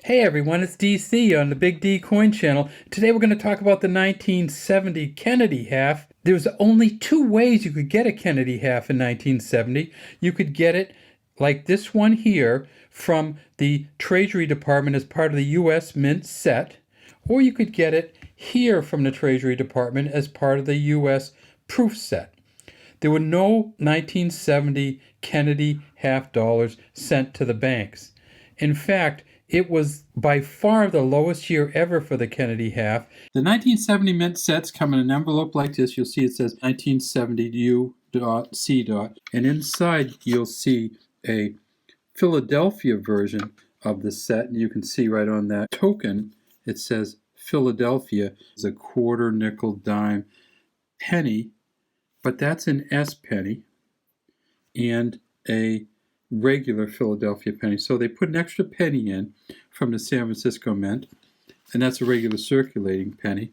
Hey everyone, it's DC on the Big D Coin Channel. Today we're going to talk about the 1970 Kennedy half. There was only two ways you could get a Kennedy half in 1970. You could get it like this one here from the Treasury Department as part of the U.S. Mint set, or you could get it here from the Treasury Department as part of the U.S. proof set. There were no 1970 Kennedy half dollars sent to the banks. In fact, it was by far the lowest year ever for the Kennedy half. The 1970 mint sets come in an envelope like this. You'll see it says 1970 U.C. And inside you'll see a Philadelphia version of the set. And you can see right on that token, it says Philadelphia. It's a quarter, nickel, dime, penny, but that's an S penny and a regular Philadelphia penny. So they put an extra penny in from the San Francisco Mint, and that's a regular circulating penny.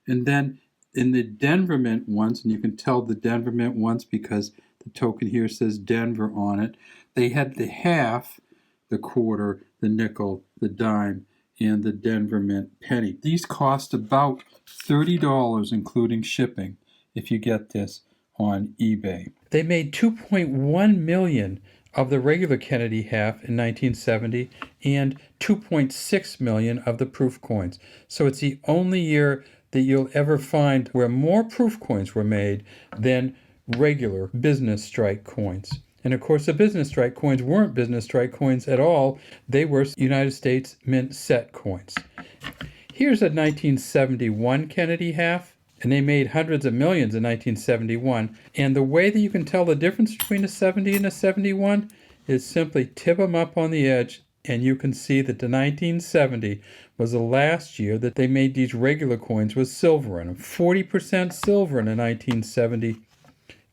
And then in the Denver Mint ones, and you can tell the Denver Mint ones because the token here says Denver on it, they had the half, the quarter, the nickel, the dime, and the Denver Mint penny. These cost about $30 including shipping if you get this on eBay. They made $2.1 million of the regular Kennedy half in 1970 and $2.6 million of the proof coins. So it's the only year that you'll ever find where more proof coins were made than regular business strike coins. And of course, the business strike coins weren't business strike coins at all. They were United States Mint set coins. Here's a 1971 Kennedy half. And they made hundreds of millions in 1971. And the way that you can tell the difference between a 70 and a 71 is simply tip them up on the edge, and you can see that the 1970 was the last year that they made these regular coins with silver in them. 40% silver in the 1970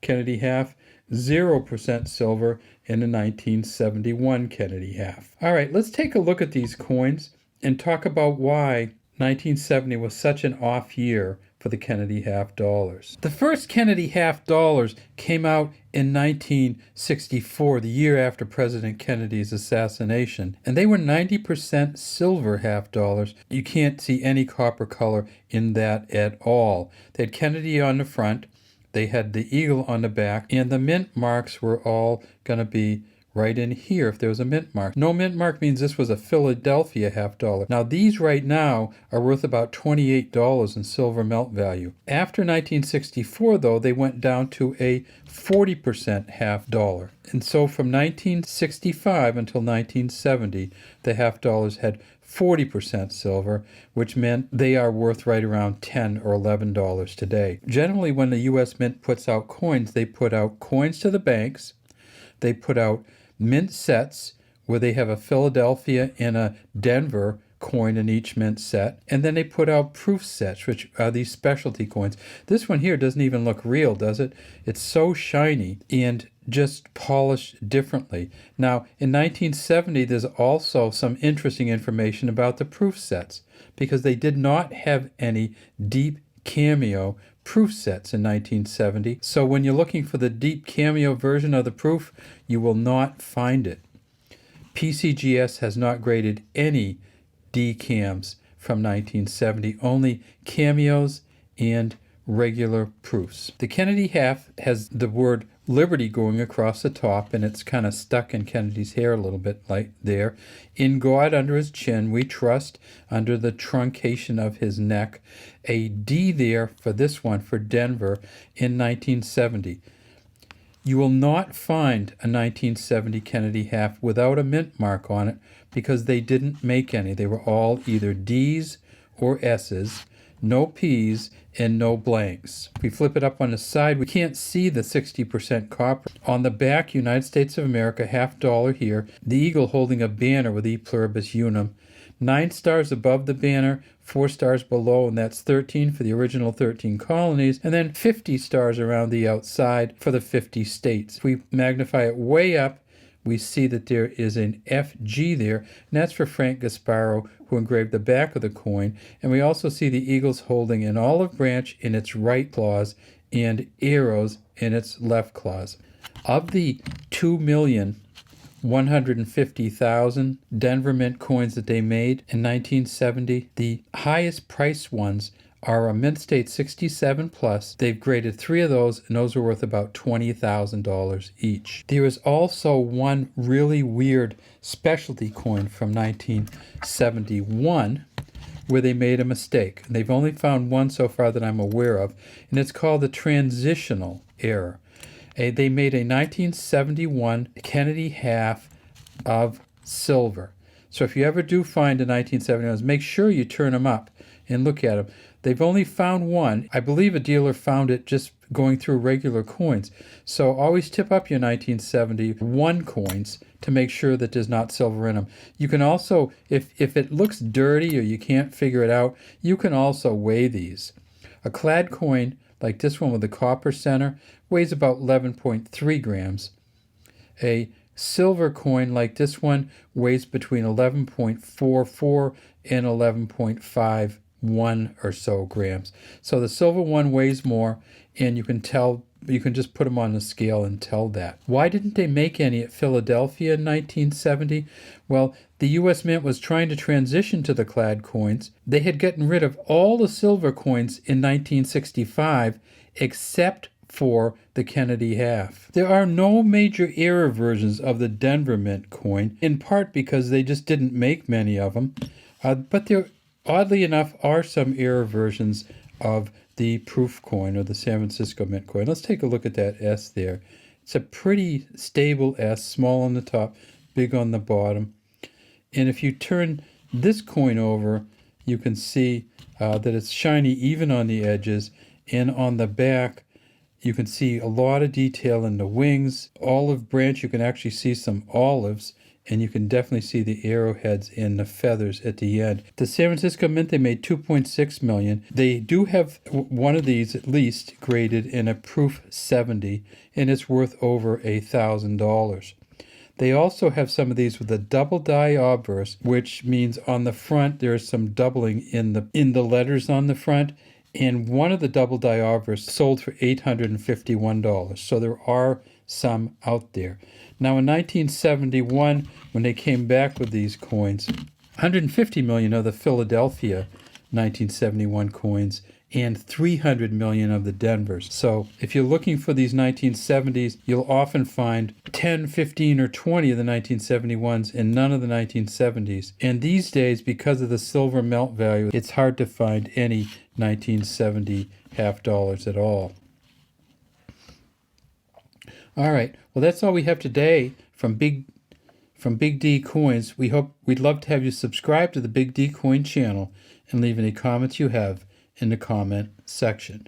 Kennedy half, 0% silver in the 1971 Kennedy half. All right, let's take a look at these coins and talk about why 1970 was such an off year for the Kennedy half dollars. The first Kennedy half dollars came out in 1964, the year after President Kennedy's assassination, and they were 90% silver half dollars. You can't see any copper color in that at all. They had Kennedy on the front, they had the eagle on the back, and the mint marks were all going to be right in here if there was a mint mark. No mint mark means this was a Philadelphia half dollar. Now these right now are worth about $28 in silver melt value. After 1964 though, they went down to a 40% half dollar. And so from 1965 until 1970, the half dollars had 40% silver, which meant they are worth right around $10 or $11 today. Generally, when the U.S. Mint puts out coins, they put out coins to the banks, they put out mint sets where they have a Philadelphia and a Denver coin in each mint set, and then they put out proof sets, which are these specialty coins. This one here doesn't even look real, does it? It's so shiny and just polished differently. Now, in 1970, there's also some interesting information about the proof sets because they did not have any deep cameo proof sets in 1970. So when you're looking for the deep cameo version of the proof, you will not find it. PCGS has not graded any DCAMs from 1970, only cameos and regular proofs. The Kennedy half has the word Liberty going across the top, and it's kind of stuck in Kennedy's hair a little bit like there. In God under his chin, we trust, under the truncation of his neck. A D there for this one, for Denver, in 1970. You will not find a 1970 Kennedy half without a mint mark on it because they didn't make any. They were all either D's or S's, no P's, and no blanks. If we flip it up on the side, we can't see the 60% copper. On the back, United States of America, half dollar here, the eagle holding a banner with E pluribus unum. 9 stars above the banner, 4 stars below, and that's 13 for the original 13 colonies, and then 50 stars around the outside for the 50 states. If we magnify it way up, we see that there is an FG there, and that's for Frank Gasparo, who engraved the back of the coin. And we also see the eagles holding an olive branch in its right claws and arrows in its left claws. Of the 2 million 150,000 Denver Mint coins that they made in 1970. The highest priced ones are a Mint State 67 Plus. They've graded 3 of those, and those are worth about $20,000 each. There is also one really weird specialty coin from 1971 where they made a mistake. And they've only found one so far that I'm aware of, and it's called the transitional error. They made a 1971 Kennedy half of silver. So if you ever do find a 1971, make sure you turn them up and look at them. They've only found one. I believe a dealer found it just going through regular coins. So always tip up your 1971 coins to make sure that there's not silver in them. You can also, if it looks dirty or you can't figure it out, you can also weigh these. A clad coin like this one with the copper center weighs about 11.3 grams. A silver coin like this one weighs between 11.44 and 11.51 or so grams. So the silver one weighs more, and you can just put them on the scale and tell that. Why didn't they make any at Philadelphia in 1970? Well, the U.S. Mint was trying to transition to the clad coins. They had gotten rid of all the silver coins in 1965 except for the Kennedy half. There are no major error versions of the Denver Mint coin, in part because they just didn't make many of them. But there, oddly enough, are some error versions of the proof coin or the San Francisco Mint coin. Let's take a look at that S there. It's a pretty stable S, small on the top, big on the bottom. And if you turn this coin over, you can see that it's shiny even on the edges, and on the back you can see a lot of detail in the wings. Olive branch, you can actually see some olives, and you can definitely see the arrowheads and the feathers at the end. The San Francisco Mint, they made 2.6 million. They do have one of these at least graded in a proof 70, and it's worth over $1,000. They also have some of these with a double die obverse, which means on the front there's some doubling in the letters on the front. And one of the double die obverse sold for $851. So there are some out there. Now in 1971, when they came back with these coins, 150 million of the Philadelphia 1971 coins and 300 million of the Denvers. So if you're looking for these 1970s, you'll often find 10, 15, or 20 of the 1971s and none of the 1970s. And these days, because of the silver melt value, it's hard to find any 1970 half dollars at all. All right, well, that's all we have today from Big D Coins. We'd love to have you subscribe to the Big D Coin channel and leave any comments you have in the comment section.